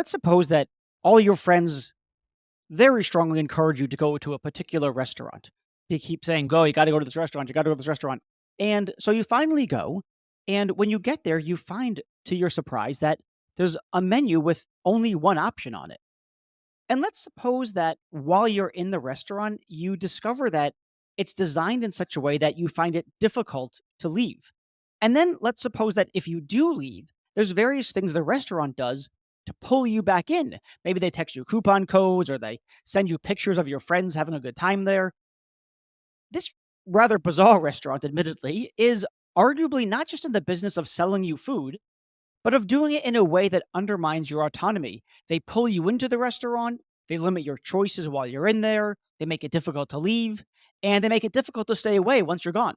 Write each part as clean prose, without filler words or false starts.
let's suppose that all your friends very strongly encourage you to go to a particular restaurant. They keep saying, "Go, you got to go to this restaurant. You got to go to this restaurant." And so you finally go. And when you get there, you find to your surprise that there's a menu with only one option on it. And let's suppose that while you're in the restaurant, you discover that it's designed in such a way that you find it difficult to leave. And then let's suppose that if you do leave, there's various things the restaurant does to pull you back in. Maybe they text you coupon codes or they send you pictures of your friends having a good time there. This rather bizarre restaurant, admittedly, is arguably not just in the business of selling you food, but of doing it in a way that undermines your autonomy. They pull you into the restaurant, they limit your choices while you're in there, they make it difficult to leave, and they make it difficult to stay away once you're gone.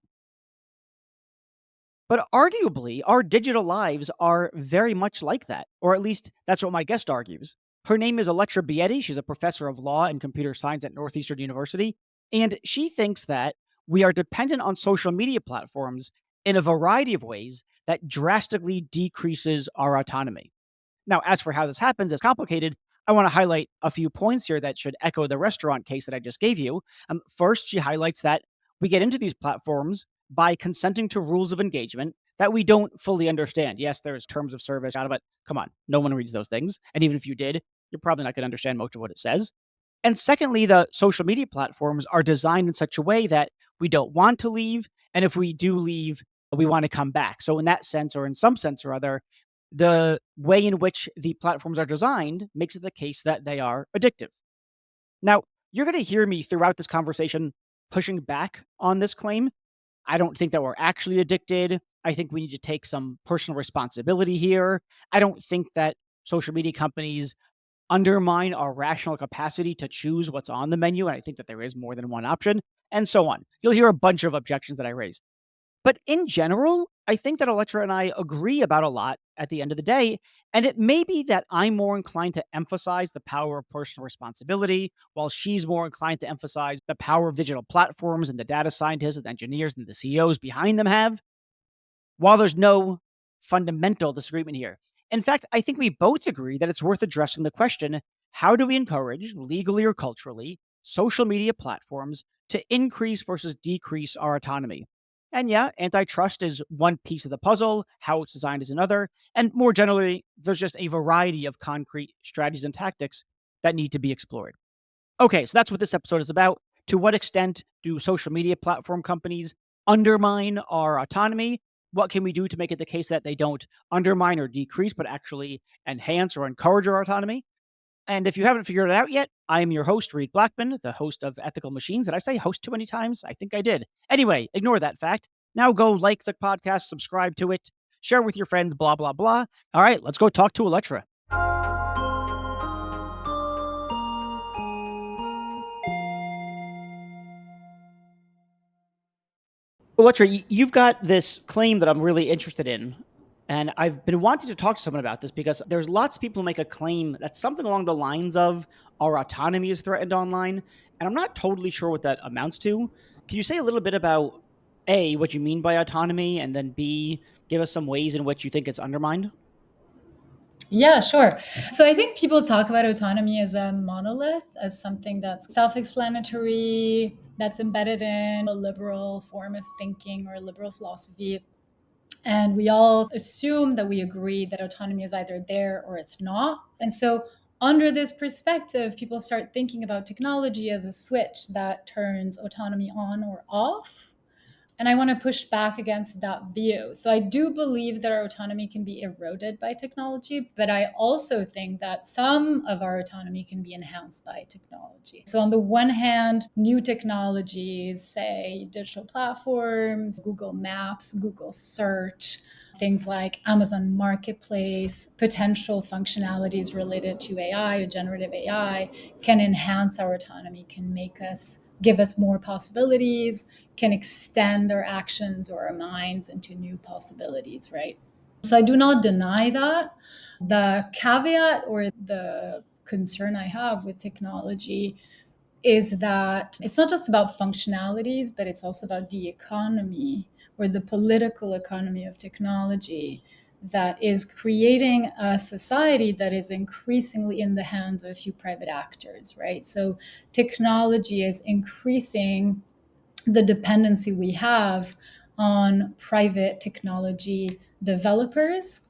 But arguably, our digital lives are very much like that, or at least that's what my guest argues. Her name is Electra Bietti. She's a professor of law and computer science at Northeastern University. And she thinks that we are dependent on social media platforms in a variety of ways that drastically decreases our autonomy. Now, as for how this happens, it's complicated. I want to highlight a few points here that should echo the restaurant case that I just gave you. First, she highlights that we get into these platforms by consenting to rules of engagement that we don't fully understand. Yes, there's terms of service out of it. Come on, no one reads those things. And even if you did, you're probably not going to understand most of what it says. And secondly, the social media platforms are designed in such a way that we don't want to leave. And if we do leave, we want to come back. So, in that sense, or in some sense or other, the way in which the platforms are designed makes it the case that they are addictive. Now, you're going to hear me throughout this conversation pushing back on this claim. I don't think that we're actually addicted. I think we need to take some personal responsibility here. I don't think that social media companies undermine our rational capacity to choose what's on the menu. And I think that there is more than one option, and so on. You'll hear a bunch of objections that I raise. But in general, I think that Electra and I agree about a lot at the end of the day. And it may be that I'm more inclined to emphasize the power of personal responsibility, while she's more inclined to emphasize the power of digital platforms and the data scientists and engineers and the CEOs behind them have, while there's no fundamental disagreement here. In fact, I think we both agree that it's worth addressing the question: how do we encourage, legally or culturally, social media platforms to increase versus decrease our autonomy? And yeah, antitrust is one piece of the puzzle, how it's designed is another. And more generally, there's just a variety of concrete strategies and tactics that need to be explored. Okay, so that's what this episode is about. To what extent do social media platform companies undermine our autonomy? What can we do to make it the case that they don't undermine or decrease, but actually enhance or encourage our autonomy? And if you haven't figured it out yet, I am your host, Reed Blackman, the host of Ethical Machines. Did I say host too many times? I think I did. Anyway, ignore that fact. Now go like the podcast, subscribe to it, share with your friends, blah, blah, blah. All right, let's go talk to Electra. Electra, you've got this claim that I'm really interested in. And I've been wanting to talk to someone about this because there's lots of people who make a claim that's something along the lines of our autonomy is threatened online. And I'm not totally sure what that amounts to. Can you say a little bit about A, what you mean by autonomy, and then B, give us some ways in which you think it's undermined? Yeah, sure. So I think people talk about autonomy as a monolith, as something that's self explanatory, that's embedded in a liberal form of thinking or a liberal philosophy. And we all assume that we agree that autonomy is either there or it's not. And so, under this perspective, people start thinking about technology as a switch that turns autonomy on or off. And I want to push back against that view. So I do believe that our autonomy can be eroded by technology, but I also think that some of our autonomy can be enhanced by technology. So on the one hand, new technologies, say digital platforms, Google Maps, Google Search, things like Amazon Marketplace, potential functionalities related to AI or generative AI can enhance our autonomy, can give us more possibilities, can extend our actions or our minds into new possibilities, right? So I do not deny that. The caveat or the concern I have with technology is that it's not just about functionalities, but it's also about the economy or the political economy of technology. that is creating a society that is increasingly in the hands of a few private actors, right? So technology is increasing the dependency we have on private technology developers.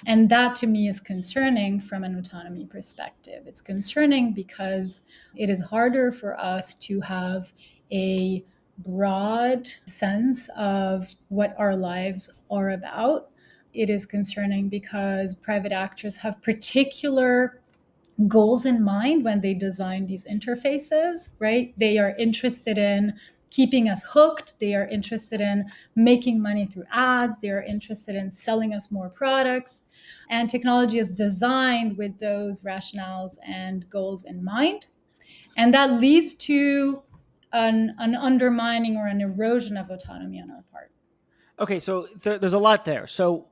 And that to me is concerning from an autonomy perspective. It's concerning because it is harder for us to have a broad sense of what our lives are about. It is concerning because private actors have particular goals in mind when they design these interfaces, right? They are interested in keeping us hooked. They are interested in making money through ads. They are interested in selling us more products. And technology is designed with those rationales and goals in mind. And that leads to an undermining or an erosion of autonomy on our part. Okay, so there's a lot there. So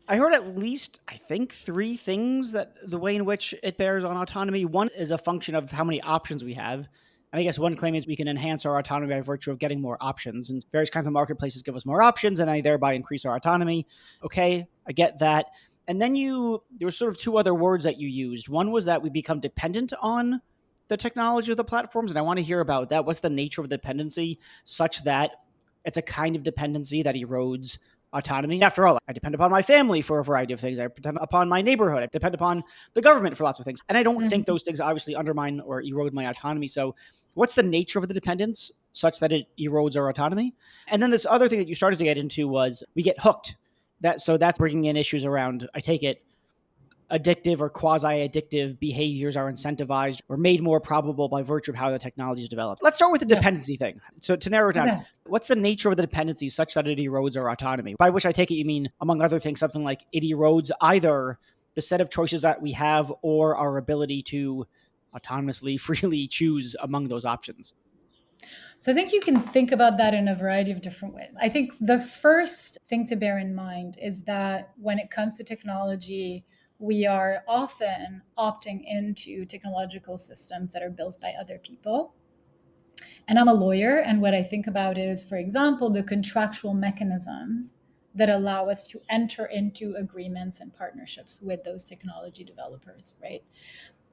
I heard at least, I think, three things that the way in which it bears on autonomy. One is a function of how many options we have. And I guess one claim is we can enhance our autonomy by virtue of getting more options. And various kinds of marketplaces give us more options, and I thereby increase our autonomy. Okay, I get that. And then there were sort of two other words that you used. One was that we become dependent on the technology of the platforms. And I want to hear about that. What's the nature of the dependency such that it's a kind of dependency that erodes autonomy? After all, I depend upon my family for a variety of things. I depend upon my neighborhood. I depend upon the government for lots of things. And I don't think Mhm. those things obviously undermine or erode my autonomy. So, what's the nature of the dependence such that it erodes our autonomy? And then this other thing that you started to get into was we get hooked. That's bringing in issues around, I take it, addictive or quasi-addictive behaviors are incentivized or made more probable by virtue of how the technology is developed. Let's start with the Yeah. dependency thing. So to narrow it down, Okay. what's the nature of the dependency such that it erodes our autonomy? By which I take it you mean, among other things, something like it erodes either the set of choices that we have or our ability to autonomously, freely choose among those options. So I think you can think about that in a variety of different ways. I think the first thing to bear in mind is that when it comes to technology, we are often opting into technological systems that are built by other people. And I'm a lawyer, and what I think about is, for example, the contractual mechanisms that allow us to enter into agreements and partnerships with those technology developers, right?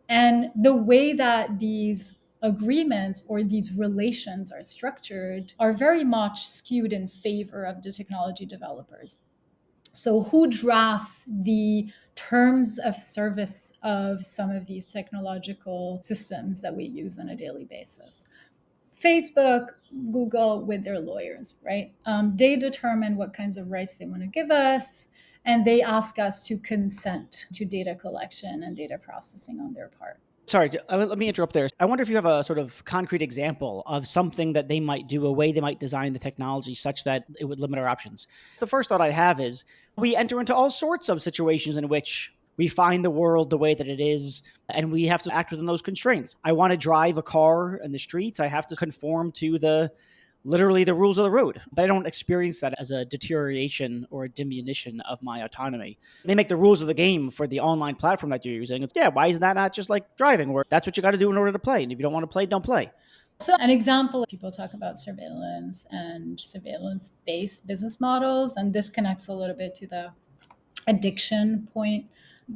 And the way that these agreements or these relations are structured are very much skewed in favor of the technology developers. So, who drafts the terms of service of some of these technological systems that we use on a daily basis? Facebook, Google, with their lawyers, right? They determine what kinds of rights they want to give us, and they ask us to consent to data collection and data processing on their part. Sorry, let me interrupt there. I wonder if you have a sort of concrete example of something that they might do, a way they might design the technology such that it would limit our options. The first thought I have is we enter into all sorts of situations in which we find the world the way that it is, and we have to act within those constraints. I want to drive a car in the streets. I have to conform to literally the rules of the road. But I don't experience that as a deterioration or a diminution of my autonomy. They make the rules of the game for the online platform that you're using. It's, yeah, why is that not just like driving, where that's what you got to do in order to play? And if you don't want to play, don't play. So, an example, people talk about surveillance and surveillance based business models, and this connects a little bit to the addiction point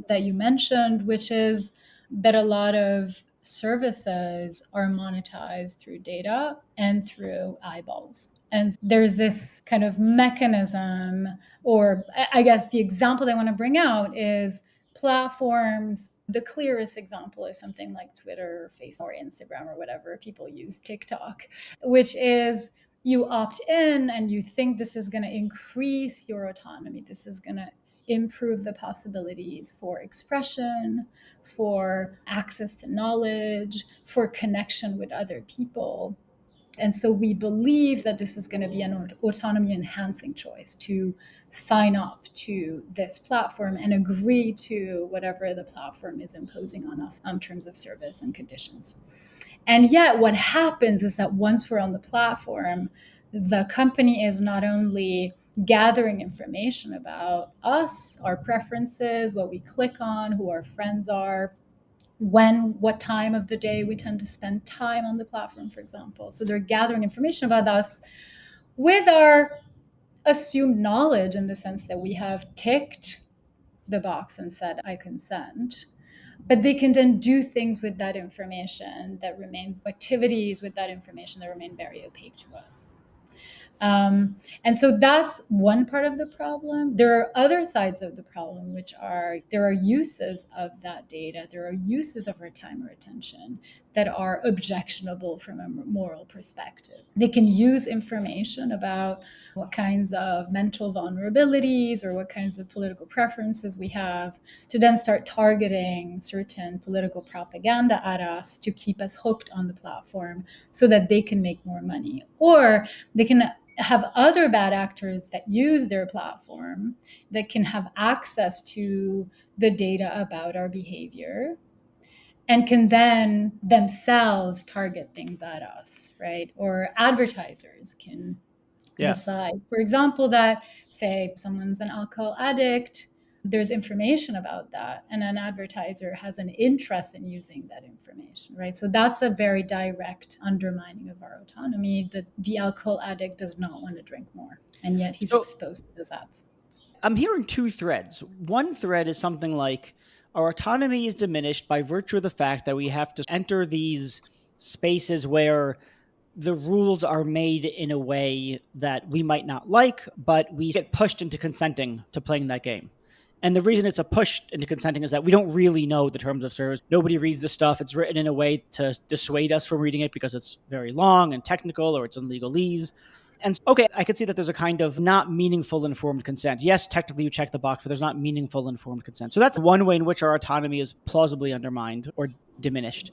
that you mentioned, which is that a lot of services are monetized through data and through eyeballs. And there's this kind of mechanism, or I guess the example I want to bring out is platforms. The clearest example is something like Twitter, or Facebook, or Instagram, or whatever people use, TikTok, which is you opt in and you think this is going to increase your autonomy. This is going to improve the possibilities for expression, for access to knowledge, for connection with other people. And so we believe that this is going to be an autonomy enhancing choice to sign up to this platform and agree to whatever the platform is imposing on us in terms of service and conditions. And yet, what happens is that once we're on the platform, the company is not only gathering information about us, our preferences, what we click on, who our friends are, what time of the day we tend to spend time on the platform, for example. So they're gathering information about us with our assumed knowledge in the sense that we have ticked the box and said, I consent. But they can then do things with that information that remains, activities with that information that remain very opaque to us. And so that's one part of the problem. There are other sides of the problem, which are there are uses of that data, there are uses of our time or attention that are objectionable from a moral perspective. They can use information about what kinds of mental vulnerabilities or what kinds of political preferences we have to then start targeting certain political propaganda at us to keep us hooked on the platform so that they can make more money. Or they can have other bad actors that use their platform that can have access to the data about our behavior and can then themselves target things at us, right? Or advertisers can Yeah. decide, for example, that say someone's an alcohol addict, there's information about that, and an advertiser has an interest in using that information, right? So that's a very direct undermining of our autonomy, that the alcohol addict does not want to drink more, and yet he's So exposed to those ads. I'm hearing two threads. One thread is something like our autonomy is diminished by virtue of the fact that we have to enter these spaces where the rules are made in a way that we might not like, but we get pushed into consenting to playing that game. And the reason it's a push into consenting is that we don't really know the terms of service. Nobody reads the stuff. It's written in a way to dissuade us from reading it because it's very long and technical or it's in legalese. And okay, I could see that there's a kind of not meaningful informed consent. Yes, technically you check the box, but there's not meaningful informed consent. So that's one way in which our autonomy is plausibly undermined or diminished.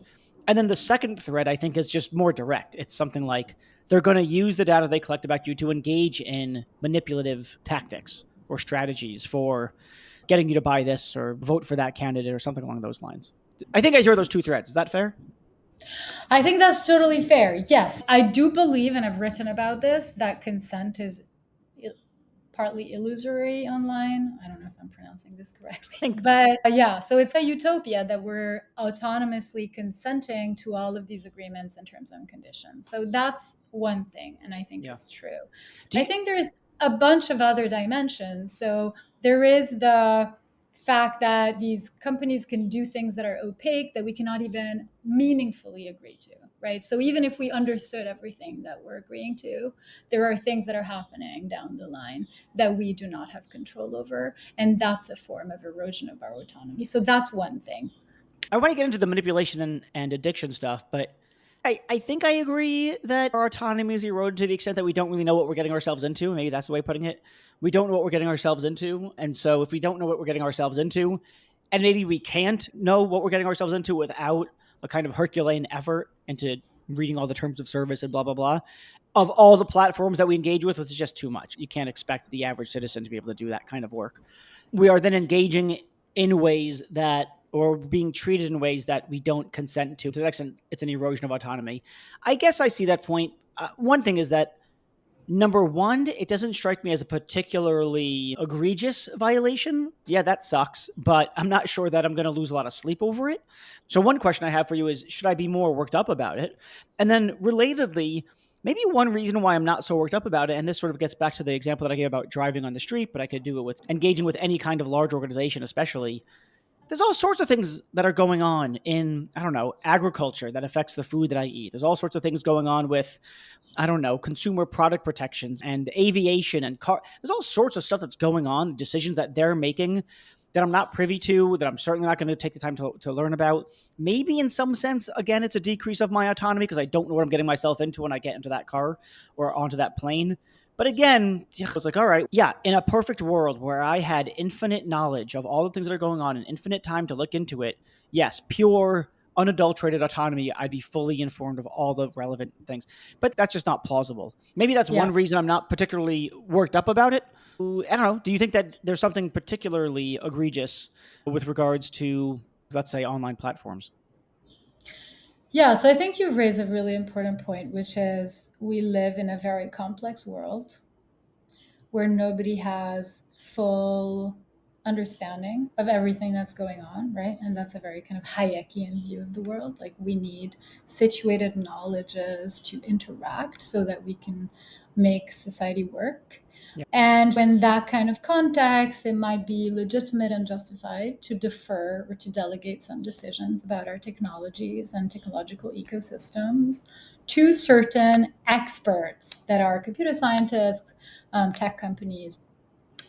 And then the second thread, I think, is just more direct. It's something like they're going to use the data they collect about you to engage in manipulative tactics or strategies for getting you to buy this or vote for that candidate or something along those lines. I think I hear those two threads. Is that fair? I think that's totally fair. Yes, I do believe, and I've written about this, that consent is partly illusory online. I don't know if I'm pronouncing this correctly. I think, But yeah, so it's a utopia that we're autonomously consenting to all of these agreements and terms and conditions. So that's one thing, and I think yeah. is true. Do I you, think there's a bunch of other dimensions. So there is the fact that these companies can do things that are opaque that we cannot even meaningfully agree to, right? So even if we understood everything that we're agreeing to, there are things that are happening down the line that we do not have control over. And that's a form of erosion of our autonomy. So that's one thing. I want to get into the manipulation and addiction stuff, but I think I agree that our autonomy is eroded to the extent that we don't really know what we're getting ourselves into. Maybe that's the way of putting it. We don't know what we're getting ourselves into. And so if we don't know what we're getting ourselves into, and maybe we can't know what we're getting ourselves into without a kind of Herculean effort into reading all the terms of service and blah, blah, blah, of all the platforms that we engage with, it's just too much. You can't expect the average citizen to be able to do that kind of work. We are then engaging in ways that or being treated in ways that we don't consent to the extent it's an erosion of autonomy. I guess I see that point. One thing is that number one, it doesn't strike me as a particularly egregious violation. Yeah, that sucks, but I'm not sure that I'm going to lose a lot of sleep over it. So, one question I have for you is should I be more worked up about it? And then, relatedly, maybe one reason why I'm not so worked up about it, and this sort of gets back to the example that I gave about driving on the street, but I could do it with engaging with any kind of large organization, especially there's all sorts of things that are going on in, I don't know, agriculture that affects the food that I eat. There's all sorts of things going on with, I don't know, consumer product protections and aviation and car. There's all sorts of stuff that's going on, decisions that they're making that I'm not privy to, that I'm certainly not going to take the time to learn about. Maybe in some sense, again, it's a decrease of my autonomy because I don't know what I'm getting myself into when I get into that car or onto that plane. But again, I was like, all right, yeah, in a perfect world where I had infinite knowledge of all the things that are going on and infinite time to look into it, yes, pure, unadulterated autonomy, I'd be fully informed of all the relevant things. But that's just not plausible. Maybe that's Yeah. one reason I'm not particularly worked up about it. I don't know. Do you think that there's something particularly egregious with regards to, let's say, online platforms? Yeah. So I think you raise a really important point, which is we live in a very complex world where nobody has full understanding of everything that's going on, right? And that's a very kind of Hayekian view of the world. Like we need situated knowledges to interact so that we can make society work. Yeah. And in that kind of context, it might be legitimate and justified to defer or to delegate some decisions about our technologies and technological ecosystems to certain experts that are computer scientists, tech companies,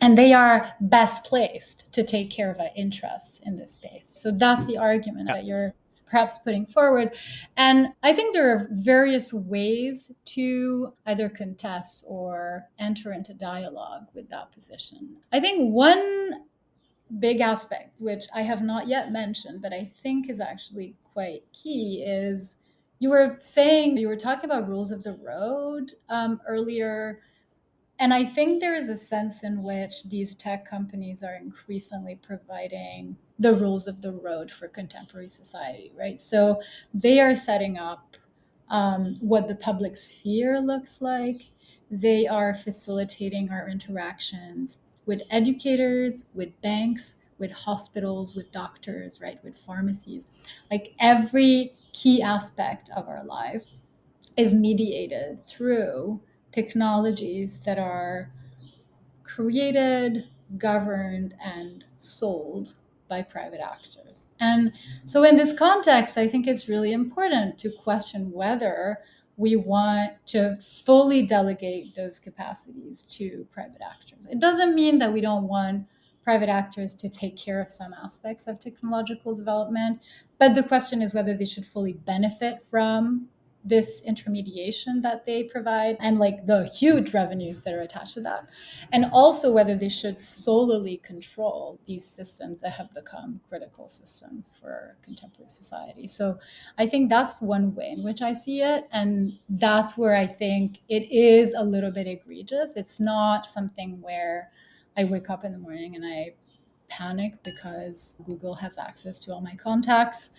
and they are best placed to take care of our interests in this space. So that's the argument Yeah. that you're perhaps putting forward. And I think there are various ways to either contest or enter into dialogue with that position. I think one big aspect, which I have not yet mentioned, but I think is actually quite key, is you were talking about rules of the road earlier, and I think there is a sense in which these tech companies are increasingly providing the rules of the road for contemporary society, right? So they are setting up what the public sphere looks like. They are facilitating our interactions with educators, with banks, with hospitals, with doctors, right? With pharmacies. Like every key aspect of our life is mediated through technologies that are created, governed, and sold by private actors. And so, in this context, I think it's really important to question whether we want to fully delegate those capacities to private actors. It doesn't mean that we don't want private actors to take care of some aspects of technological development, but the question is whether they should fully benefit from this intermediation that they provide and like the huge revenues that are attached to that, and also whether they should solely control these systems that have become critical systems for contemporary society. So I think that's one way in which I see it, and that's where I think it is a little bit egregious. It's not something where I wake up in the morning and I panic because Google has access to all my contacts,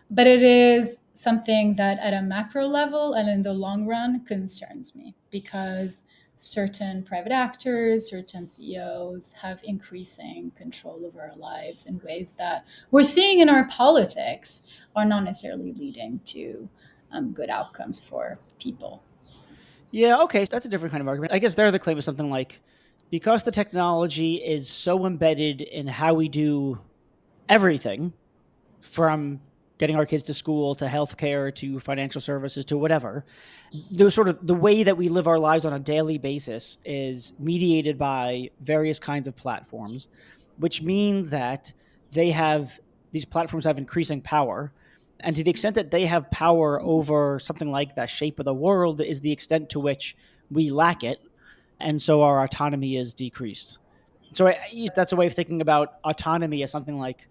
but it is something that at a macro level and in the long run concerns me because certain private actors, certain CEOs have increasing control over our lives in ways that we're seeing in our politics are not necessarily leading to good outcomes for people. Yeah, okay, that's a different kind of argument. I guess there the claim is something like because the technology is so embedded in how we do everything, from getting our kids to school to healthcare to financial services to whatever, the sort of the way that we live our lives on a daily basis is mediated by various kinds of platforms, which means that they have these platforms have increasing power. And to the extent that they have power over something like the shape of the world is the extent to which we lack it. And so our autonomy is decreased. So that's a way of thinking about autonomy as something like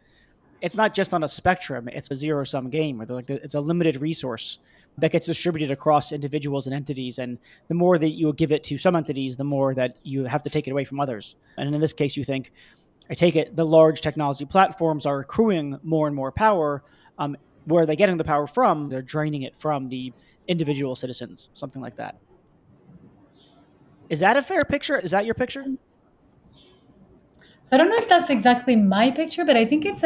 it's not just on a spectrum, it's a zero sum game where like it's a limited resource that gets distributed across individuals and entities. And the more that you give it to some entities, the more that you have to take it away from others. And in this case, you think, I take it, the large technology platforms are accruing more and more power. Where are they getting the power from? They're draining it from the individual citizens, something like that. Is that a fair picture? Is that your picture? So I don't know if that's exactly my picture, but I think it's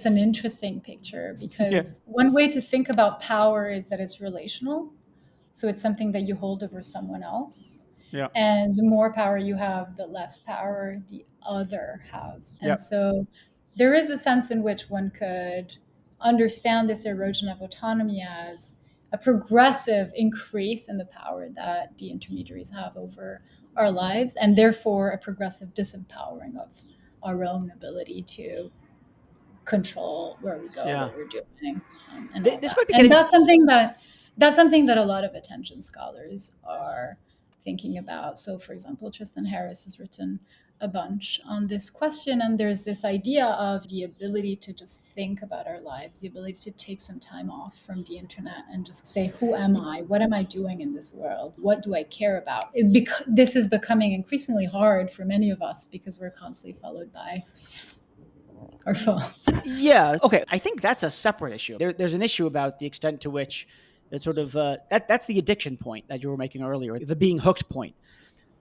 an interesting picture Yeah. because one way to think about power is that it's relational. So it's something that you hold over someone else. Yeah. And the more power you have, the less power the other has. Yeah. And so there is a sense in which one could understand this erosion of autonomy as a progressive increase in the power that the intermediaries have over our lives, and therefore a progressive disempowering of our own ability to control where we go, Yeah. what we're doing, and all This that. might be And getting. that's something that a lot of attention scholars are thinking about. So, for example, Tristan Harris has written a bunch on this question, and there's this idea of the ability to just think about our lives, the ability to take some time off from the internet and just say, "Who am I? What am I doing in this world? What do I care about?" This is becoming increasingly hard for many of us because we're constantly followed by our phones. Yeah. Okay. I think that's a separate issue. There's an issue about the extent to which it's sort of that's the addiction point that you were making earlier, the being hooked point.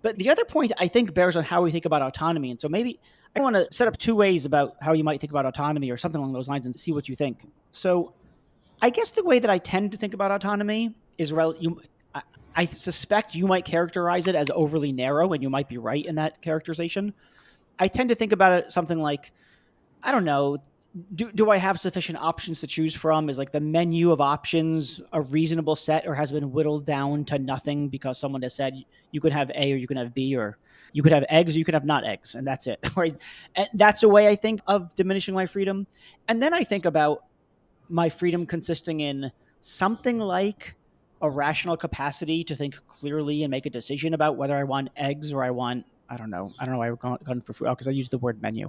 But the other point I think bears on how we think about autonomy. And so maybe I want to set up two ways about how you might think about autonomy or something along those lines and see what you think. So I guess the way that I tend to think about autonomy is I, I suspect you might characterize it as overly narrow, and you might be right in that characterization. I tend to think about it something like, I don't know, do I have sufficient options to choose from? Is like the menu of options a reasonable set, or has been whittled down to nothing because someone has said you could have A or you can have B, or you could have eggs or you could have not eggs, and that's it, right? And that's a way I think of diminishing my freedom. And then I think about my freedom consisting in something like a rational capacity to think clearly and make a decision about whether I want eggs or I want, I don't know why I've gone for food because I used the word menu.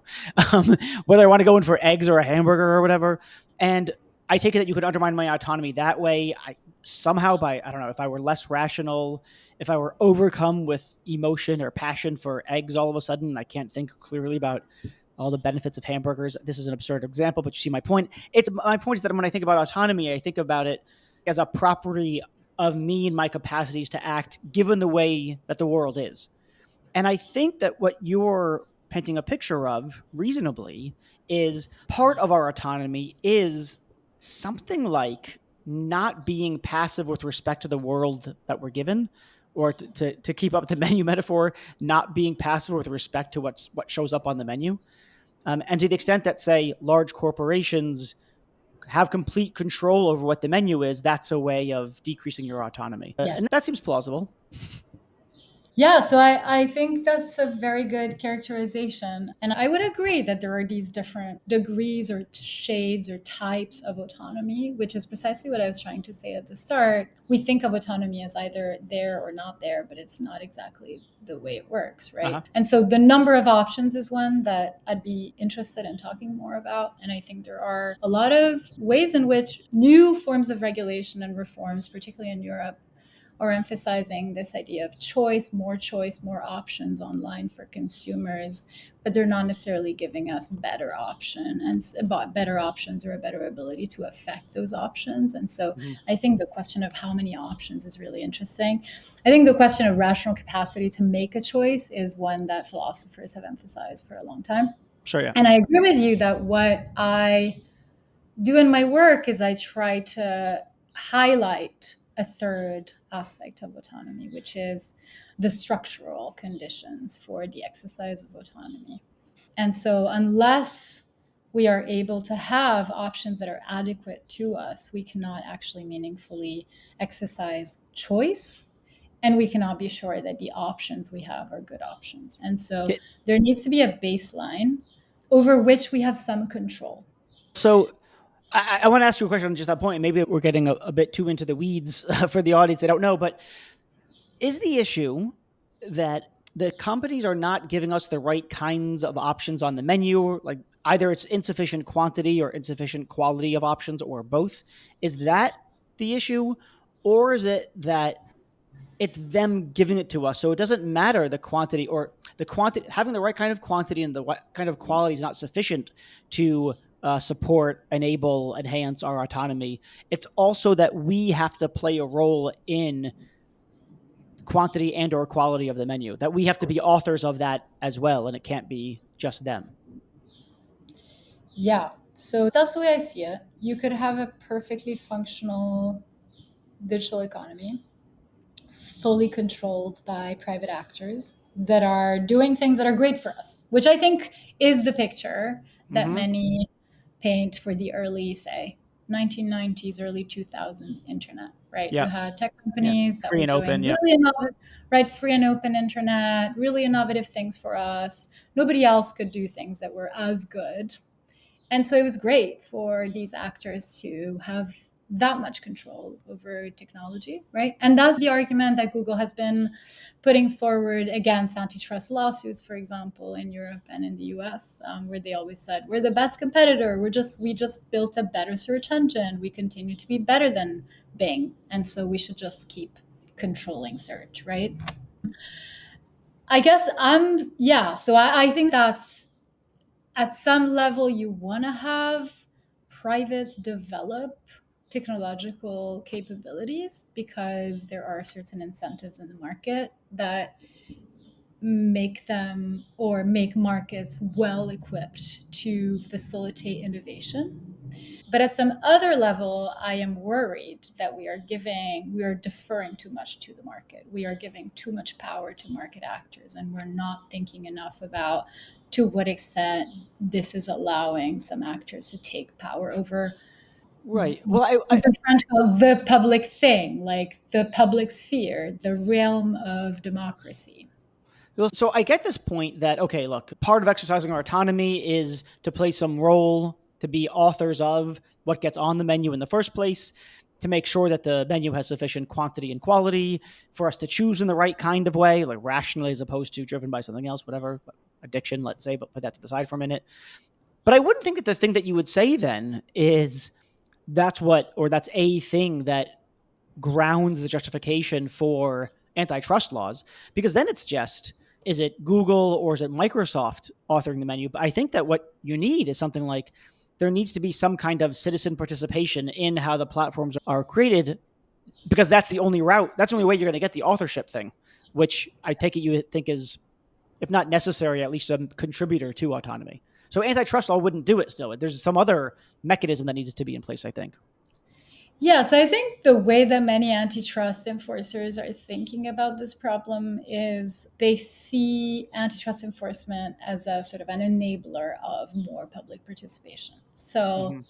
Um, Whether I want to go in for eggs or a hamburger or whatever. And I take it that you could undermine my autonomy that way. I somehow by, I don't know, if I were less rational, if I were overcome with emotion or passion for eggs all of a sudden, I can't think clearly about all the benefits of hamburgers. This is an absurd example, but you see my point. It's my point is that when I think about autonomy, I think about it as a property of me and my capacities to act given the way that the world is. And I think that what you're painting a picture of reasonably is part of our autonomy is something like not being passive with respect to the world that we're given, or to keep up the menu metaphor, not being passive with respect to what shows up on the menu. And to the extent that, say, large corporations have complete control over what the menu is, that's a way of decreasing your autonomy. And Yes. that seems plausible. Yeah, so I think that's a very good characterization. And I would agree that there are these different degrees or shades or types of autonomy, which is precisely what I was trying to say at the start. We think of autonomy as either there or not there, but it's not exactly the way it works, right? Uh-huh. And so the number of options is one that I'd be interested in talking more about. And I think there are a lot of ways in which new forms of regulation and reforms, particularly in Europe, are emphasizing this idea of choice, more options online for consumers, but they're not necessarily giving us better option and better options or a better ability to affect those options. And so Mm-hmm. I think the question of how many options is really interesting. I think the question of rational capacity to make a choice is one that philosophers have emphasized for a long time. Sure, yeah. And I agree with you that what I do in my work is I try to highlight a third aspect of autonomy, which is the structural conditions for the exercise of autonomy. And so, unless we are able to have options that are adequate to us, we cannot actually meaningfully exercise choice. And we cannot be sure that the options we have are good options. And so, Okay. there needs to be a baseline over which we have some control. So I want to ask you a question on just that point. Maybe we're getting a bit too into the weeds for the audience. I don't know, but is the issue that the companies are not giving us the right kinds of options on the menu? Like either it's insufficient quantity or insufficient quality of options, or both. Is that the issue? Or is it that it's them giving it to us? So it doesn't matter the quantity, or the quantity, having the right kind of quantity and the kind of quality is not sufficient to support, enable, enhance our autonomy. It's also that we have to play a role in quantity and or quality of the menu, that we have to be authors of that as well, and it can't be just them. Yeah. So that's the way I see it. You could have a perfectly functional digital economy, fully controlled by private actors that are doing things that are great for us, which I think is the picture that Mm-hmm. many paint for the early, say, 1990s, early 2000s internet, right? You Yeah. had tech Yeah. companies that Free were and open. doing Yeah. really innovative, right? Free and open internet, really innovative things for us. Nobody else could do things that were as good, and so it was great for these actors to have that much control over technology, right? And that's the argument that Google has been putting forward against antitrust lawsuits, for example, in Europe and in the US, where they always said, we're the best competitor. We just built a better search engine. We continue to be better than Bing. And so we should just keep controlling search, right? I guess yeah. So I think that's at some level you want to have privates develop technological capabilities because there are certain incentives in the market that make them or make markets well equipped to facilitate innovation. But at some other level, I am worried that we are deferring too much to the market. We are giving too much power to market actors, and we're not thinking enough about to what extent this is allowing some actors to take power over Right. Well, the front of the public thing, like the public sphere, the realm of democracy. well, so I get this point that, okay, look, part of exercising our autonomy is to play some role, to be authors of what gets on the menu in the first place, to make sure that the menu has sufficient quantity and quality for us to choose in the right kind of way, like rationally as opposed to driven by something else, whatever, addiction, let's say, but put that to the side for a minute. But I wouldn't think that the thing that you would say then is that's a thing that grounds the justification for antitrust laws, because then it's just, is it Google or is it Microsoft authoring the menu? But I think that what you need is something like, there needs to be some kind of citizen participation in how the platforms are created, because that's the only route, that's the only way you're going to get the authorship thing, which I take it you think is, if not necessary, at least a contributor to autonomy. So antitrust law wouldn't do it still. There's some other mechanism that needs to be in place, I think. Yeah, so I think the way that many antitrust enforcers are thinking about this problem is they see antitrust enforcement as a sort of an enabler of more public participation. So Mm-hmm.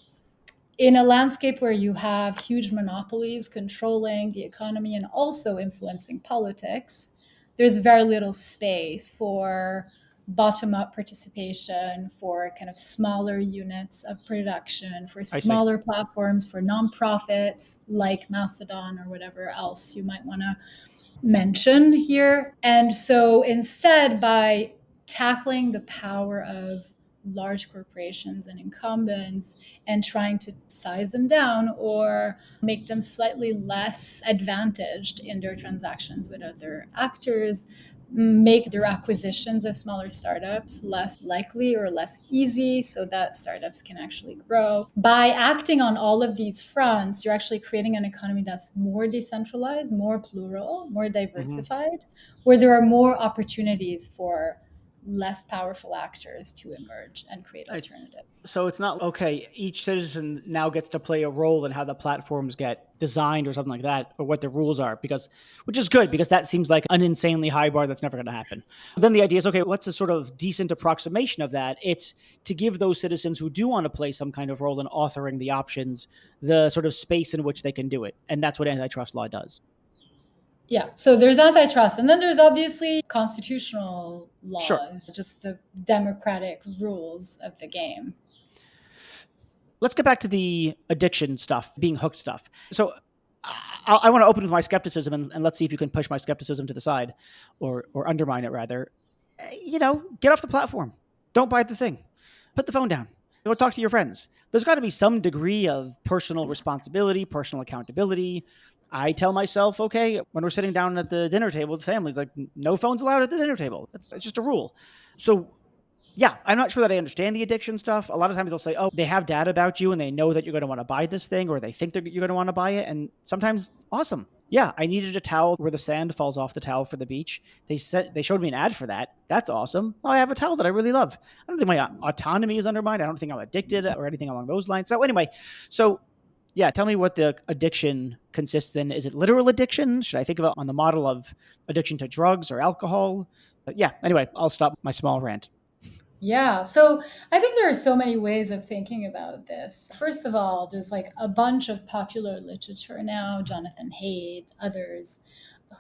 in a landscape where you have huge monopolies controlling the economy and also influencing politics, there's very little space for bottom up participation, for kind of smaller units of production, for I see. smaller platforms, for nonprofits like Mastodon or whatever else you might want to mention here. And so instead, by tackling the power of large corporations and incumbents and trying to size them down or make them slightly less advantaged in their transactions with other actors, make their acquisitions of smaller startups less likely or less easy so that startups can actually grow. By acting on all of these fronts, you're actually creating an economy that's more decentralized, more plural, more Mm-hmm. diversified, where there are more opportunities for less powerful actors to emerge and create It's, alternatives. so it's not okay. Each citizen now gets to play a role in how the platforms get designed or something like that, or what the rules are, because, which is good, because that seems like an insanely high bar that's never going to happen. Then the idea is, okay, what's a sort of decent approximation of that? It's to give those citizens who do want to play some kind of role in authoring the options the sort of space in which they can do it, and that's what antitrust law does. Yeah, so there's antitrust, and then there's obviously constitutional Sure. laws, just the democratic rules of the game. Let's get back to the addiction stuff, being hooked stuff. So I want to open with my skepticism, and let's see if you can push my skepticism to the side, or undermine it rather. Get off the platform. Don't buy the thing. Put the phone down. Go talk to your friends. There's got to be some degree of personal responsibility, personal accountability. I tell myself, okay, when we're sitting down at the dinner table with the family, it's like no phones allowed at the dinner table. It's just a rule. So yeah, I'm not sure that I understand the addiction stuff. A lot of times they'll say, oh, they have data about you and they know that you're going to want to buy this thing, or they think that you're going to want to buy it. And sometimes, awesome. Yeah, I needed a towel where the sand falls off the towel for the beach. They showed me an ad for that. That's awesome. Oh, I have a towel that I really love. I don't think my autonomy is undermined. I don't think I'm addicted or anything along those lines. So anyway, so yeah, tell me what the addiction consists in. Is it literal addiction? Should I think of it on the model of addiction to drugs or alcohol? But yeah, anyway, I'll stop my small rant. Yeah, so I think there are so many ways of thinking about this. First of all, there's like a bunch of popular literature now, Jonathan Haidt, others,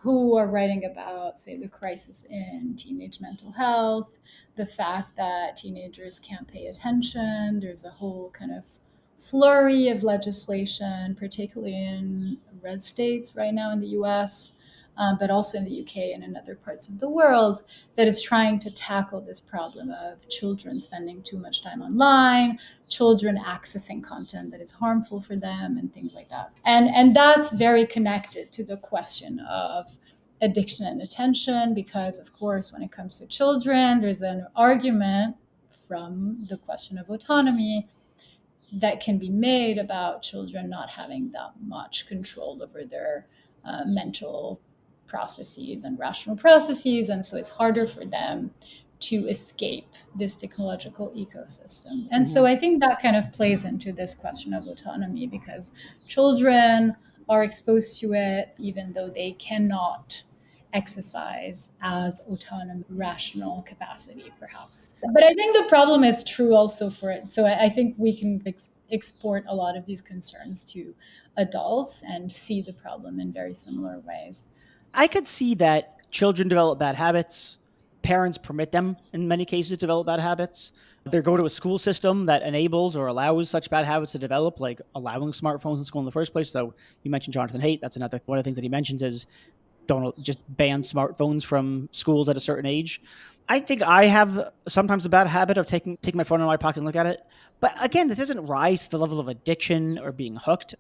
who are writing about, say, the crisis in teenage mental health, the fact that teenagers can't pay attention. There's a whole kind of flurry of legislation, particularly in red states right now in the US, but also in the UK and in other parts of the world, that is trying to tackle this problem of children spending too much time online, children accessing content that is harmful for them, and things like that. And that's very connected to the question of addiction and attention, because of course, when it comes to children, there's an argument from the question of autonomy that can be made about children not having that much control over their mental processes and rational processes. And so it's harder for them to escape this technological ecosystem. And so Mhm. I think that kind of plays into this question of autonomy, because children are exposed to it even though they cannot exercise as autonomous rational capacity perhaps. But I think the problem is true also for it. So I think we can export a lot of these concerns to adults and see the problem in very similar ways. I could see that children develop bad habits. Parents permit them, in many cases, to develop bad habits. They go to a school system that enables or allows such bad habits to develop, like allowing smartphones in school in the first place. So you mentioned Jonathan Haidt. That's another one of the things that he mentions is don't just ban smartphones from schools at a certain age. I think I have sometimes a bad habit of taking my phone in my pocket and look at it. But again, this doesn't rise to the level of addiction or being hooked.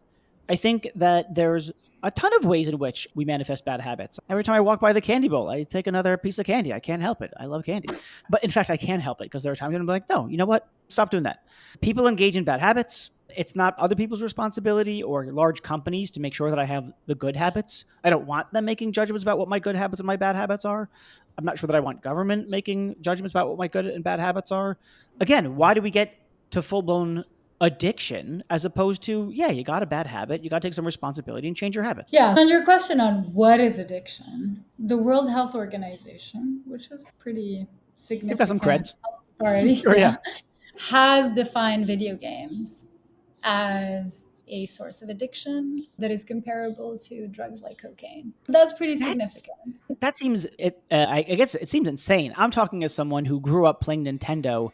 I think that there's a ton of ways in which we manifest bad habits. Every time I walk by the candy bowl, I take another piece of candy. I can't help it. I love candy. But in fact, I can help it because there are times when I'm like, no, you know what? Stop doing that. People engage in bad habits. It's not other people's responsibility or large companies to make sure that I have the good habits. I don't want them making judgments about what my good habits and my bad habits are. I'm not sure that I want government making judgments about what my good and bad habits are. Again, why do we get to full blown addiction as opposed to, yeah, you got a bad habit, you got to take some responsibility and change your habit? Yeah, on your question on what is addiction, the World Health Organization, which is pretty They've got some significant creds. authority, Sure, yeah. yeah, has defined video games as a source of addiction that is comparable to drugs like cocaine. That's pretty That's significant. that seems it. I guess it seems insane. I'm talking as someone who grew up playing Nintendo,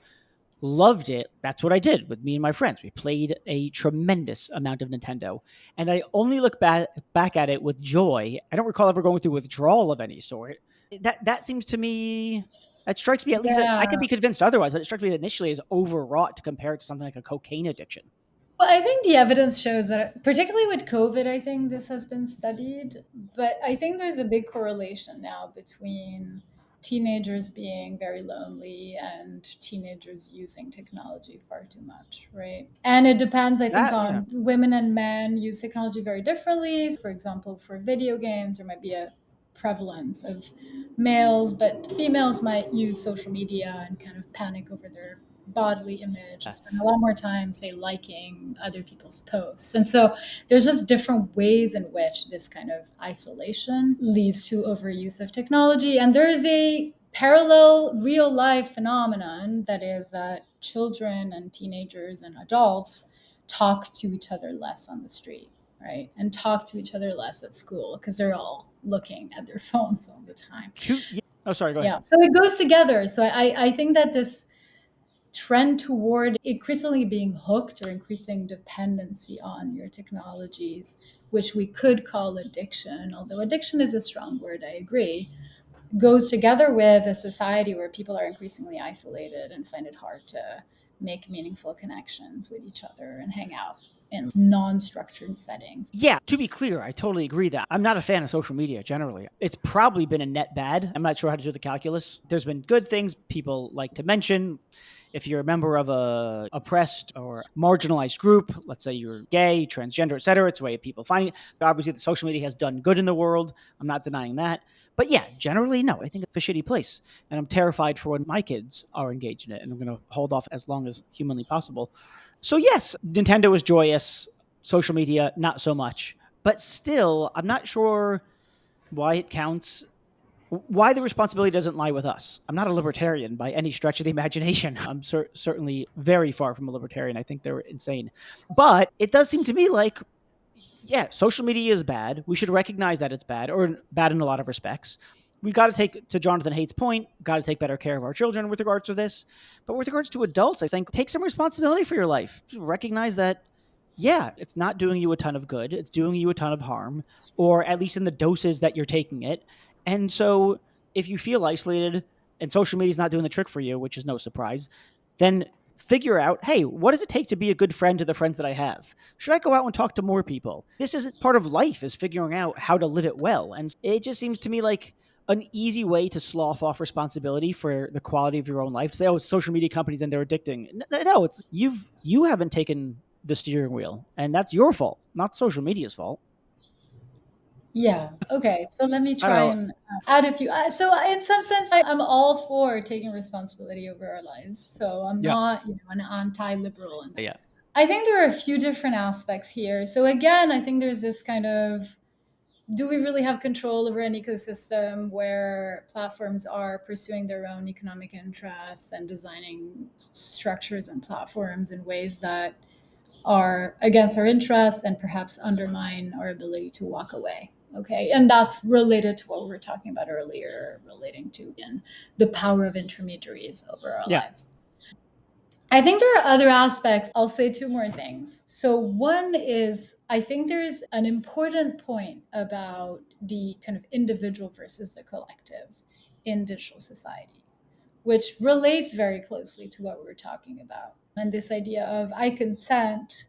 loved it. That's what I did with me and my friends. We played a tremendous amount of Nintendo, and I only look back at it with joy. I don't recall ever going through withdrawal of any sort. That seems to me. That strikes me at least. I could Yeah. be convinced otherwise, but it strikes me initially as overwrought to compare it to something like a cocaine addiction. Well, I think the evidence shows that, particularly with COVID, I think this has been studied. But I think there's a big correlation now between teenagers being very lonely and teenagers using technology far too much, right? And it depends, I think, That yeah, on women and men use technology very differently. For example, for video games, there might be a prevalence of males, but females might use social media and kind of panic over their bodily image and spend a lot more time, say, liking other people's posts. And so there's just different ways in which this kind of isolation leads to overuse of technology. And there is a parallel real life phenomenon that is that children and teenagers and adults talk to each other less on the street, right? And talk to each other less at school because they're all looking at their phones all the time. two. Yeah. Oh, sorry. Go ahead. Yeah. So it goes together. So I think that this trend toward increasingly being hooked or increasing dependency on your technologies, which we could call addiction, although addiction is a strong word, I agree, goes together with a society where people are increasingly isolated and find it hard to make meaningful connections with each other and hang out in non-structured settings. Yeah, to be clear, I totally agree that I'm not a fan of social media generally. It's probably been a net bad. I'm not sure how to do the calculus. There's been good things people like to mention. If you're a member of a oppressed or marginalized group, let's say you're gay, transgender, etc., it's a way of people finding it. Obviously, the social media has done good in the world. I'm not denying that. But yeah, generally, no, I think it's a shitty place. And I'm terrified for when my kids are engaged in it. And I'm going to hold off as long as humanly possible. So, yes, Nintendo is joyous. Social media, not so much. But still, I'm not sure why it counts, why the responsibility doesn't lie with us. I'm not a libertarian by any stretch of the imagination. I'm certainly very far from a libertarian. I think they're insane. But it does seem to me like, yeah, social media is bad. We should recognize that it's bad, or bad in a lot of respects. We got to take, to Jonathan Haidt's point, got to take better care of our children with regards to this. But with regards to adults, I think take some responsibility for your life. Just recognize that, yeah, it's not doing you a ton of good. It's doing you a ton of harm, or at least in the doses that you're taking it. And so if you feel isolated and social media is not doing the trick for you, which is no surprise, then figure out, hey, what does it take to be a good friend to the friends that I have? Should I go out and talk to more people? This isn't part of life, is figuring out how to live it well. And it just seems to me like an easy way to slough off responsibility for the quality of your own life. Say, oh, it's social media companies and they're addicting. No, it's you haven't taken the steering wheel, and that's your fault, not social media's fault. Yeah. Okay. So let me I don't try know. and add a few. So in some sense, I'm all for taking responsibility over our lives. So I'm Yeah. not, an anti-liberal. And Yeah. I think there are a few different aspects here. So again, I think there's this kind of, do we really have control over an ecosystem where platforms are pursuing their own economic interests and designing structures and platforms in ways that are against our interests and perhaps undermine our ability to walk away? Okay. And that's related to what we were talking about earlier, relating to, again, the power of intermediaries over our Yeah. lives. I think there are other aspects. I'll say two more things. So, one is I think there's an important point about the kind of individual versus the collective in digital society, which relates very closely to what we were talking about. And this idea of I consent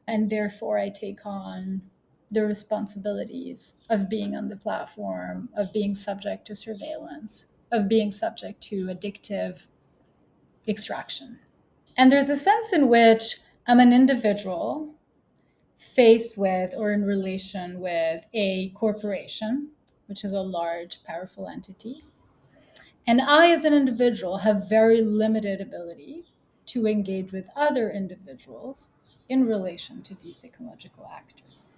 and therefore I take on the responsibilities of being on the platform, of being subject to surveillance, of being subject to addictive extraction. And there's a sense in which I'm an individual faced with or in relation with a corporation, which is a large, powerful entity. And I, as an individual, have very limited ability to engage with other individuals in relation to these ecological actors.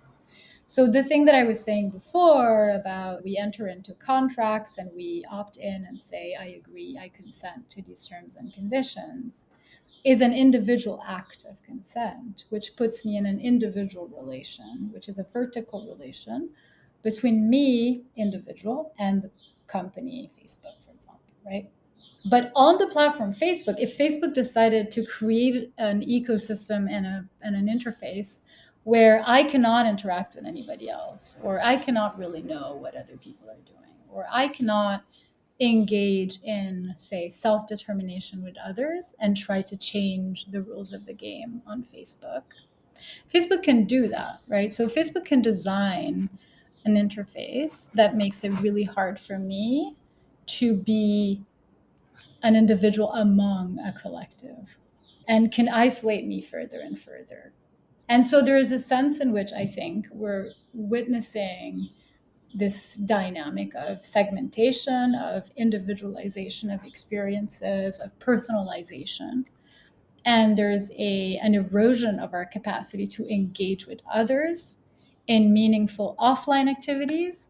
So, the thing that I was saying before about we enter into contracts and we opt in and say, I agree, I consent to these terms and conditions, is an individual act of consent, which puts me in an individual relation, which is a vertical relation between me, individual, and the company, Facebook, for example, right? But on the platform Facebook, if Facebook decided to create an ecosystem and an interface where I cannot interact with anybody else, or I cannot really know what other people are doing, or I cannot engage in, say, self determination with others and try to change the rules of the game on Facebook. Facebook can do that, right? So Facebook can design an interface that makes it really hard for me to be an individual among a collective and can isolate me further and further. And so there is a sense in which I think we're witnessing this dynamic of segmentation, of individualization of experiences, of personalization. And there's an erosion of our capacity to engage with others in meaningful offline activities,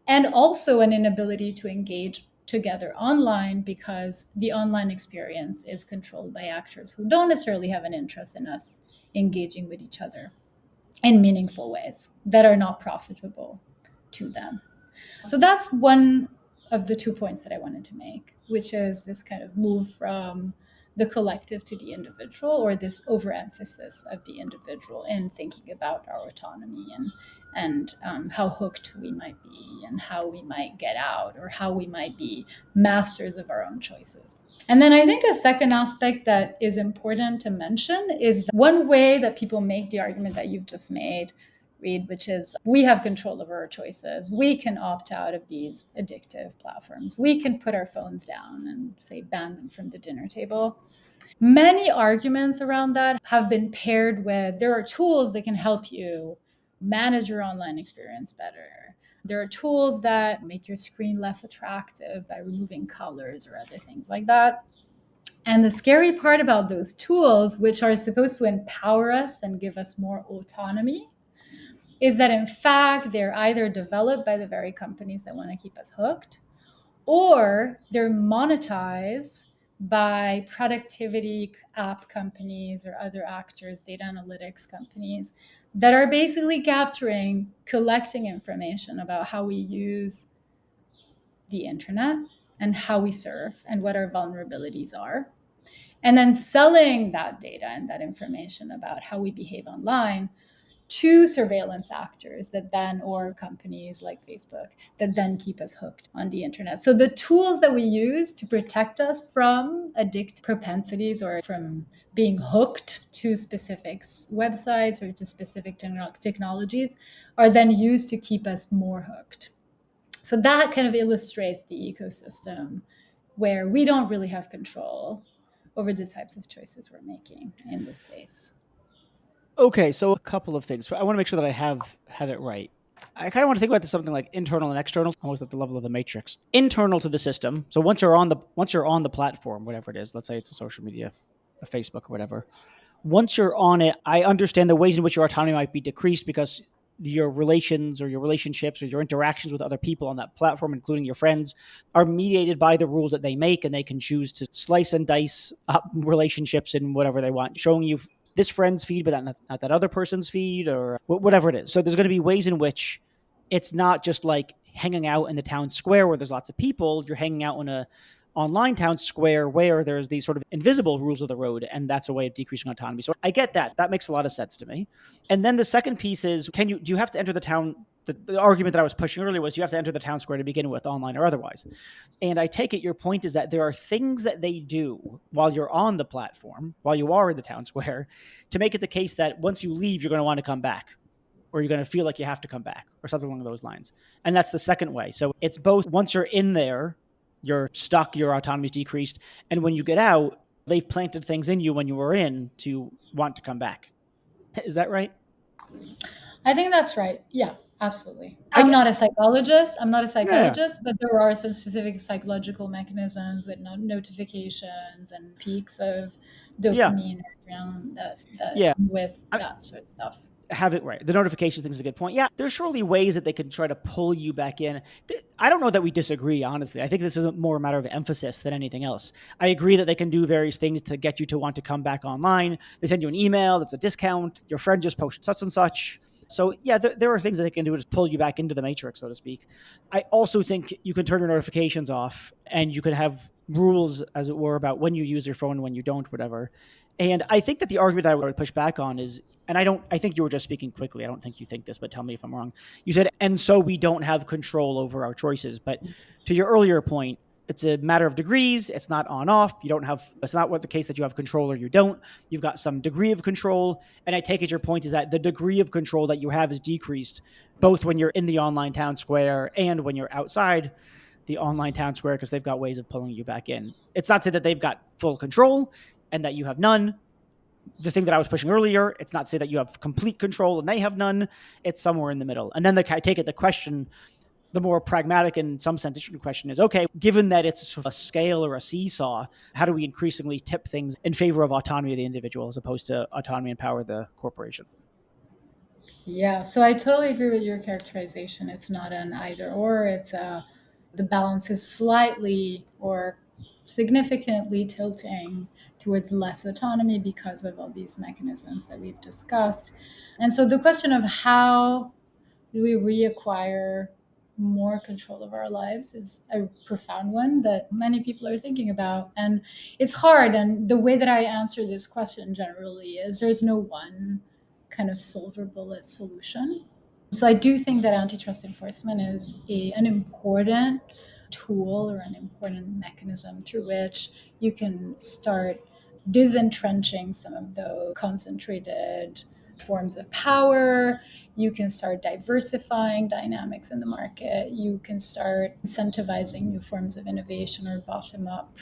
and also an inability to engage together online because the online experience is controlled by actors who don't necessarily have an interest in us engaging with each other in meaningful ways that are not profitable to them. So that's one of the 2 points that I wanted to make, which is this kind of move from the collective to the individual, or this overemphasis of the individual in thinking about our autonomy and how hooked we might be and how we might get out or how we might be masters of our own choices. And then I think a second aspect that is important to mention is one way that people make the argument that you've just made, Reed, which is we have control over our choices. We can opt out of these addictive platforms. We can put our phones down and say ban them from the dinner table. Many arguments around that have been paired with there are tools that can help you manage your online experience better. There are tools that make your screen less attractive by removing colors or other things like that. And the scary part about those tools, which are supposed to empower us and give us more autonomy, is that in fact, they're either developed by the very companies that want to keep us hooked, or they're monetized by productivity app companies or other actors, data analytics companies, that are basically capturing, collecting information about how we use the internet and how we surf and what our vulnerabilities are, and then selling that data and that information about how we behave online to surveillance actors that then, or companies like Facebook, that then keep us hooked on the internet. So the tools that we use to protect us from addictive propensities or from being hooked to specific websites or to specific technologies are then used to keep us more hooked. So that kind of illustrates the ecosystem where we don't really have control over the types of choices we're making in the space. Okay, so a couple of things. I want to make sure that I have it right. I kind of want to think about this something like internal and external, almost at the level of the matrix. Internal to the system. So once you're on the platform, whatever it is, let's say it's a social media, a Facebook or whatever. Once you're on it, I understand the ways in which your autonomy might be decreased because your relations or your relationships or your interactions with other people on that platform, including your friends, are mediated by the rules that they make, and they can choose to slice and dice up relationships in whatever they want, showing you this friend's feed, but not that other person's feed, or whatever it is. So there's going to be ways in which it's not just like hanging out in the town square where there's lots of people. You're hanging out in a online town square where there's these sort of invisible rules of the road, and that's a way of decreasing autonomy. So I get that. That makes a lot of sense to me. And then the second piece is, do you have to enter the town? The argument that I was pushing earlier was you have to enter the town square to begin with, online or otherwise. And I take it your point is that there are things that they do while you're on the platform, while you are in the town square, to make it the case that once you leave, you're going to want to come back, or you're going to feel like you have to come back, or something along those lines. And that's the second way. So it's both, once you're in there, you're stuck, your autonomy is decreased. And when you get out, they've planted things in you when you were in to want to come back. Is that right? I think that's right. Yeah, absolutely. I I'm get, not a psychologist. I'm not a yeah, psychologist, but there are some specific psychological mechanisms with notifications and peaks of yeah, dopamine or adrenaline that yeah. with I, that sort of stuff. have it right. The notification thing is a good point. Yeah, there's surely ways that they can try to pull you back in. I don't know that we disagree, honestly. I think this is more a matter of emphasis than anything else. I agree that they can do various things to get you to want to come back online. They send you an email that's a discount. Your friend just posted such and such. So yeah, there are things that they can do to just pull you back into the matrix, so to speak. I also think you can turn your notifications off, and you can have rules, as it were, about when you use your phone and when you don't, whatever. And I think that the argument I would push back on is, and I think you were just speaking quickly. I don't think you think this, but tell me if I'm wrong. You said, and so we don't have control over our choices. But to your earlier point, it's a matter of degrees. It's not on off. You don't have, it's not what the case that you have control or you don't. You've got some degree of control. And I take it your point is that the degree of control that you have is decreased both when you're in the online town square and when you're outside the online town square, because they've got ways of pulling you back in. It's not to say that they've got full control and that you have none. The thing that I was pushing earlier, it's not to say that you have complete control and they have none. It's somewhere in the middle. And then I take it the question, the more pragmatic and in some sense interesting question is, okay, given that it's sort of a scale or a seesaw, how do we increasingly tip things in favor of autonomy of the individual as opposed to autonomy and power of the corporation? Yeah, so I totally agree with your characterization. It's not an either or, it's the balance is slightly or significantly tilting towards less autonomy because of all these mechanisms that we've discussed. And so the question of how do we reacquire more control of our lives is a profound one that many people are thinking about. And it's hard. And the way that I answer this question generally is there's no one kind of silver bullet solution. So I do think that antitrust enforcement is an important tool or an important mechanism through which you can start disentrenching some of those concentrated forms of power. You can start diversifying dynamics in the market. You can start incentivizing new forms of innovation or bottom up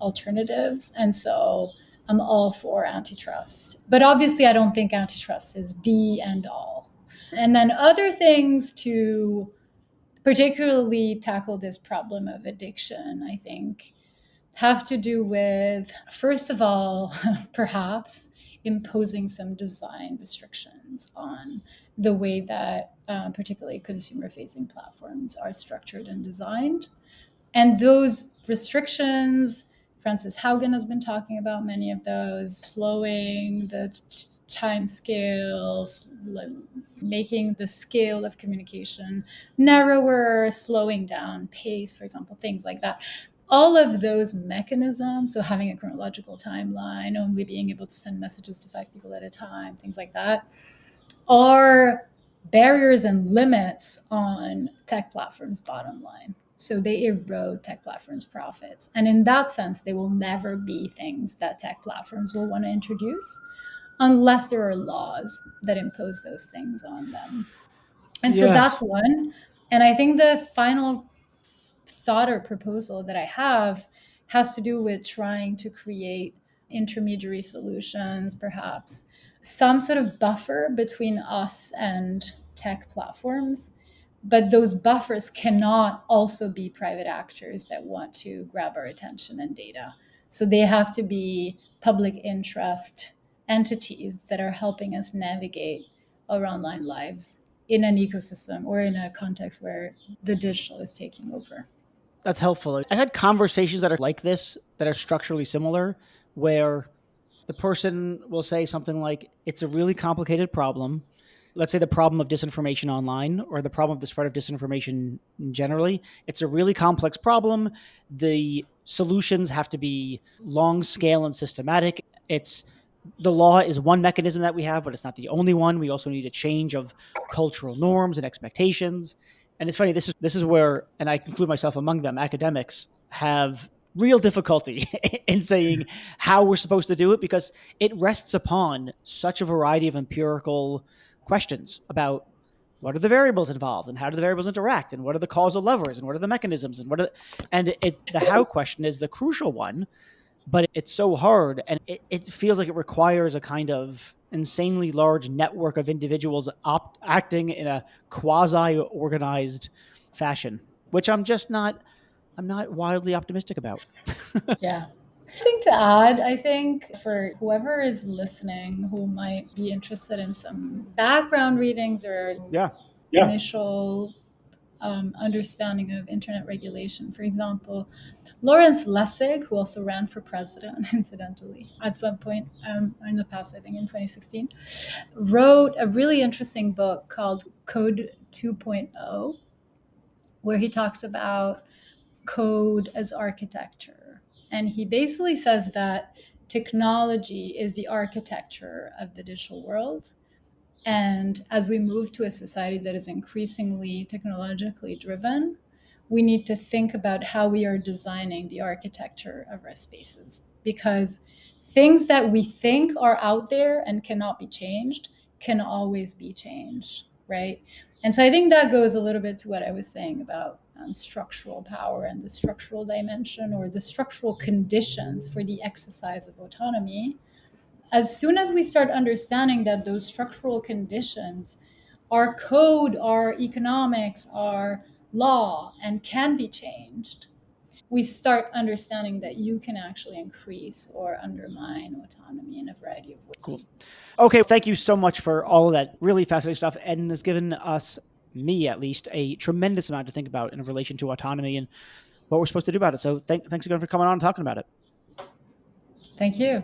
alternatives. And so I'm all for antitrust. But obviously, I don't think antitrust is the end all. And then other things to particularly tackle this problem of addiction, I think, have to do with, first of all, perhaps imposing some design restrictions on the way that particularly consumer facing platforms are structured and designed. And those restrictions, Frances Haugen has been talking about many of those, slowing the time scales, making the scale of communication narrower, slowing down pace, for example, things like that. All of those mechanisms, so having a chronological timeline, only being able to send messages to 5 people at a time, things like that, are barriers and limits on tech platforms' bottom line. So they erode tech platforms' profits. And in that sense, they will never be things that tech platforms will want to introduce unless there are laws that impose those things on them. And so Yeah. that's one. And I think the final thought or proposal that I have has to do with trying to create intermediary solutions, perhaps some sort of buffer between us and tech platforms But those buffers cannot also be private actors that want to grab our attention and data. So they have to be public interest entities that are helping us navigate our online lives in an ecosystem or in a context where the digital is taking over. That's helpful. I had conversations that are like this, that are structurally similar, where the person will say something like, it's a really complicated problem. Let's say the problem of disinformation online, or the problem of the spread of disinformation generally. It's a really complex problem. The solutions have to be long scale and systematic. It's the law is one mechanism that we have, but it's not the only one. We also need a change of cultural norms and expectations. And it's funny, this is where, and I include myself among them, academics have real difficulty in saying how we're supposed to do it, because it rests upon such a variety of empirical questions about what are the variables involved, and how do the variables interact, and what are the causal levers, and what are the mechanisms, and the how question is the crucial one, but it's so hard, and it feels like it requires a kind of insanely large network of individuals acting in a quasi organized fashion, which I'm not wildly optimistic about. Yeah. Thing to add, I think, for whoever is listening who might be interested in some background readings or Yeah. initial understanding of internet regulation. For example, Lawrence Lessig, who also ran for president, incidentally, at some point in the past, I think in 2016, wrote a really interesting book called Code 2.0, where he talks about code as architecture. And he basically says that technology is the architecture of the digital world. And as we move to a society that is increasingly technologically driven, we need to think about how we are designing the architecture of our spaces. Because things that we think are out there and cannot be changed can always be changed, right? And so I think that goes a little bit to what I was saying about structural power and the structural dimension, or the structural conditions for the exercise of autonomy. As soon as we start understanding that those structural conditions are code, are economics, are law, and can be changed, we start understanding that you can actually increase or undermine autonomy in a variety of ways. Cool. Okay, thank you so much for all of that really fascinating stuff, and has given us, me at least, a tremendous amount to think about in relation to autonomy and what we're supposed to do about it. So thanks again for coming on and talking about it. Thank you.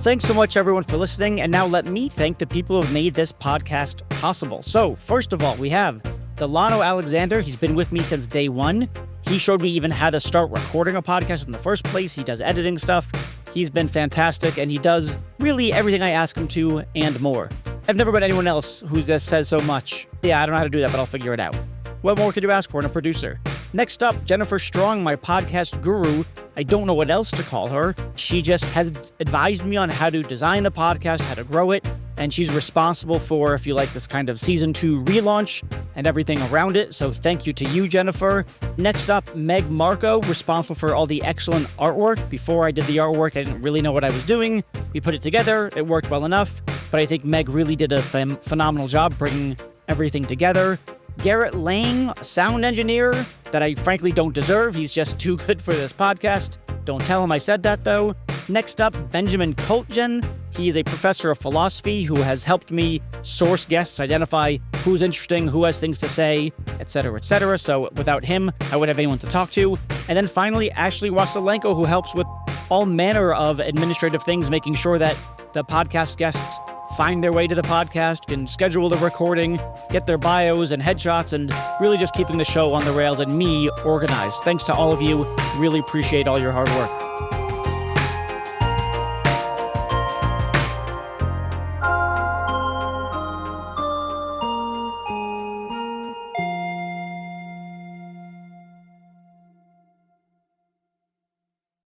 Thanks so much, everyone, for listening. And now let me thank the people who have made this podcast possible. So first of all, we have Delano Alexander. He's been with me since day one. He showed me even how to start recording a podcast in the first place. He does editing stuff. He's been fantastic, and he does really everything I ask him to and more. I've never met anyone else who just says so much. Yeah, I don't know how to do that, but I'll figure it out. What more could you ask for in a producer? Next up, Jennifer Strong, my podcast guru. I don't know what else to call her. She just has advised me on how to design a podcast, how to grow it, and she's responsible for, if you like, this kind of season 2 relaunch and everything around it. So thank you to you, Jennifer. Next up, Meg Marco, responsible for all the excellent artwork. Before I did the artwork, I didn't really know what I was doing. We put it together. It worked well enough, but I think Meg really did a phenomenal job bringing everything together. Garrett Lang, sound engineer that I frankly don't deserve. He's just too good for this podcast. Don't tell him I said that, though. Next up, Benjamin Koltgen. He is a professor of philosophy who has helped me source guests, identify who's interesting, who has things to say, etc., etc. So without him, I wouldn't have anyone to talk to. And then finally, Ashley Wasilenko, who helps with all manner of administrative things, making sure that the podcast guests find their way to the podcast, can schedule the recording, get their bios and headshots, and really just keeping the show on the rails and me organized. Thanks to all of you. Really appreciate all your hard work.